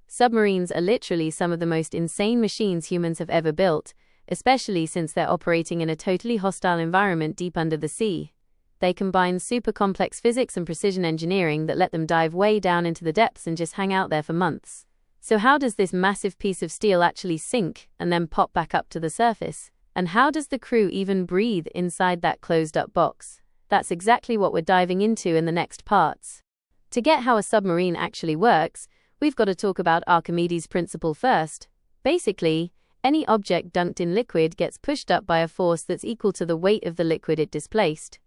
Submarines are literally some of the most insane machines humans have ever built, especially since they're operating in a totally hostile environment deep under the sea. They combine super complex physics and precision engineering that let them dive way down into the depths and just hang out there for months. So how does this massive piece of steel actually sink and then pop back up to the surface? And how does the crew even breathe inside that closed-up box? That's exactly what we're diving into in the next parts. To get how a submarine actually works, we've got to talk about Archimedes' principle first. Basically, any object dunked in liquid gets pushed up by a force that's equal to the weight of the liquid it displaced.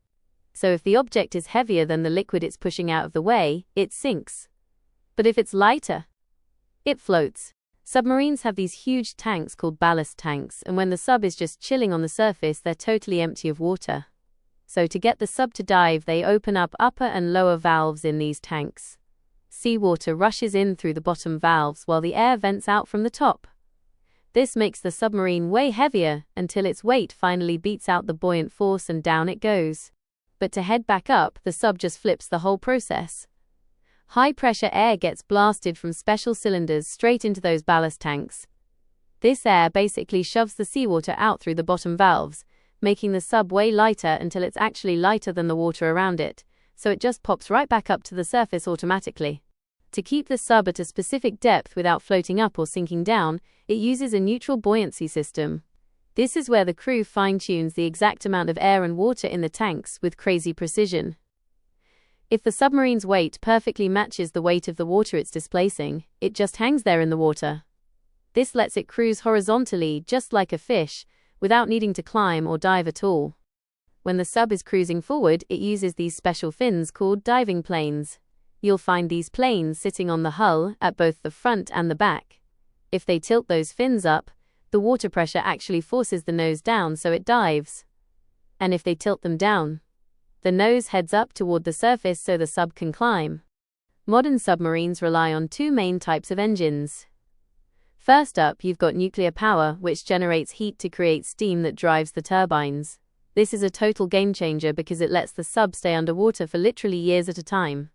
So if the object is heavier than the liquid it's pushing out of the way, it sinks. But if it's lighter, it floats. Submarines have these huge tanks called ballast tanks, and when the sub is just chilling on the surface, they're totally empty of water. So to get the sub to dive, they open up upper and lower valves in these tanks. Seawater rushes in through the bottom valves while the air vents out from the top. This makes the submarine way heavier until its weight finally beats out the buoyant force and down it goes. But to head back up, the sub just flips the whole process. High-pressure air gets blasted from special cylinders straight into those ballast tanks. This air basically shoves the seawater out through the bottom valves, making the sub way lighter until it's actually lighter than the water around it, so it just pops right back up to the surface automatically. To keep the sub at a specific depth without floating up or sinking down, it uses a neutral buoyancy system. This is where the crew fine-tunes the exact amount of air and water in the tanks with crazy precision. If the submarine's weight perfectly matches the weight of the water it's displacing, it just hangs there in the water. This lets it cruise horizontally, just like a fish, without needing to climb or dive at all. When the sub is cruising forward, it uses these special fins called diving planes. You'll find these planes sitting on the hull at both the front and the back. If they tilt those fins up, the water pressure actually forces the nose down so it dives. And if they tilt them down, the nose heads up toward the surface so the sub can climb. Modern submarines rely on two main types of engines. First up, you've got nuclear power, which generates heat to create steam that drives the turbines. This is a total game changer because it lets the sub stay underwater for literally years at a time.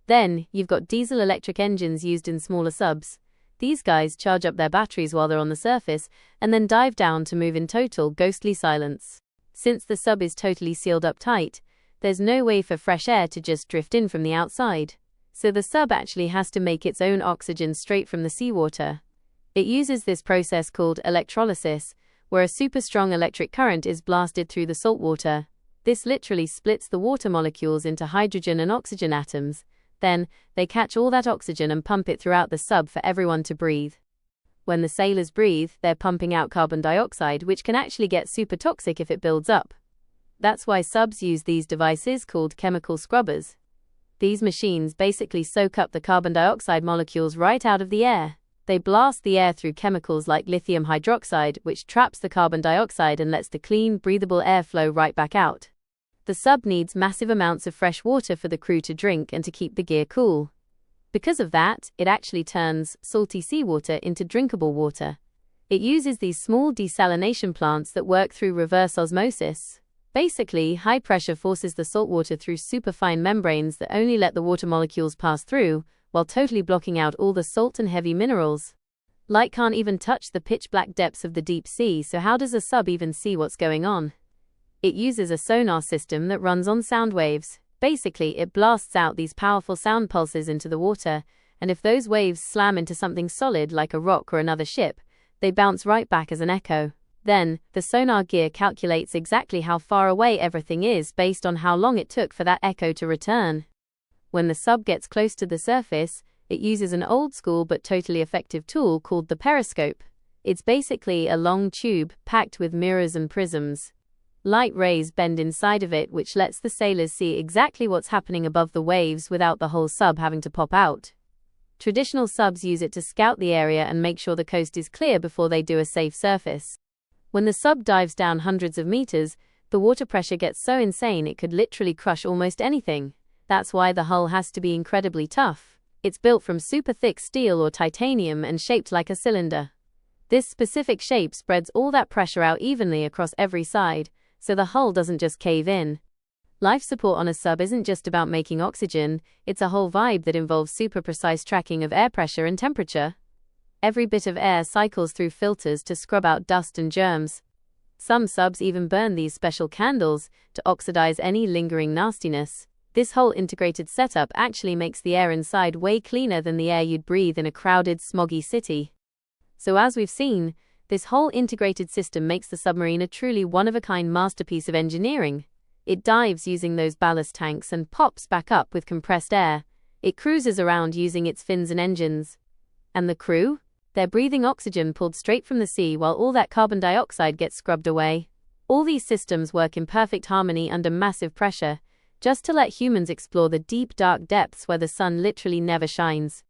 Then, you've got diesel-electric engines used in smaller subs. These guys charge up their batteries while they're on the surface, and then dive down to move in total ghostly silence. Since the sub is totally sealed up tight, there's no way for fresh air to just drift in from the outside. So the sub actually has to make its own oxygen straight from the seawater. It uses this process called electrolysis, where a super strong electric current is blasted through the salt water. This literally splits the water molecules into hydrogen and oxygen atoms. Then, they catch all that oxygen and pump it throughout the sub for everyone to breathe. When the sailors breathe, they're pumping out carbon dioxide, which can actually get super toxic if it builds up. That's why subs use these devices called chemical scrubbers. These machines basically soak up the carbon dioxide molecules right out of the air. They blast the air through chemicals like lithium hydroxide, which traps the carbon dioxide and lets the clean, breathable air flow right back out. The sub needs massive amounts of fresh water for the crew to drink and to keep the gear cool. Because of that, it actually turns salty seawater into drinkable water. It uses these small desalination plants that work through reverse osmosis. Basically, high pressure forces the salt water through superfine membranes that only let the water molecules pass through, while totally blocking out all the salt and heavy minerals. Light can't even touch the pitch-black depths of the deep sea, so how does a sub even see what's going on? It uses a sonar system that runs on sound waves. Basically, it blasts out these powerful sound pulses into the water, and if those waves slam into something solid like a rock or another ship, they bounce right back as an echo. Then, the sonar gear calculates exactly how far away everything is based on how long it took for that echo to return. When the sub gets close to the surface, it uses an old-school but totally effective tool called the periscope. It's basically a long tube packed with mirrors and prisms. Light rays bend inside of it, which lets the sailors see exactly what's happening above the waves without the whole sub having to pop out. Traditional subs use it to scout the area and make sure the coast is clear before they do a safe surface. When the sub dives down hundreds of meters, the water pressure gets so insane it could literally crush almost anything. That's why the hull has to be incredibly tough. It's built from super thick steel or titanium and shaped like a cylinder. This specific shape spreads all that pressure out evenly across every side, so the hull doesn't just cave in. Life support on a sub isn't just about making oxygen, it's a whole vibe that involves super precise tracking of air pressure and temperature. Every bit of air cycles through filters to scrub out dust and germs. Some subs even burn these special candles to oxidize any lingering nastiness. This whole integrated setup actually makes the air inside way cleaner than the air you'd breathe in a crowded, smoggy city. So as we've seen, this whole integrated system makes the submarine a truly one-of-a-kind masterpiece of engineering. It dives using those ballast tanks and pops back up with compressed air. It cruises around using its fins and engines. And the crew? They're breathing oxygen pulled straight from the sea while all that carbon dioxide gets scrubbed away. All these systems work in perfect harmony under massive pressure, just to let humans explore the deep, dark depths where the sun literally never shines.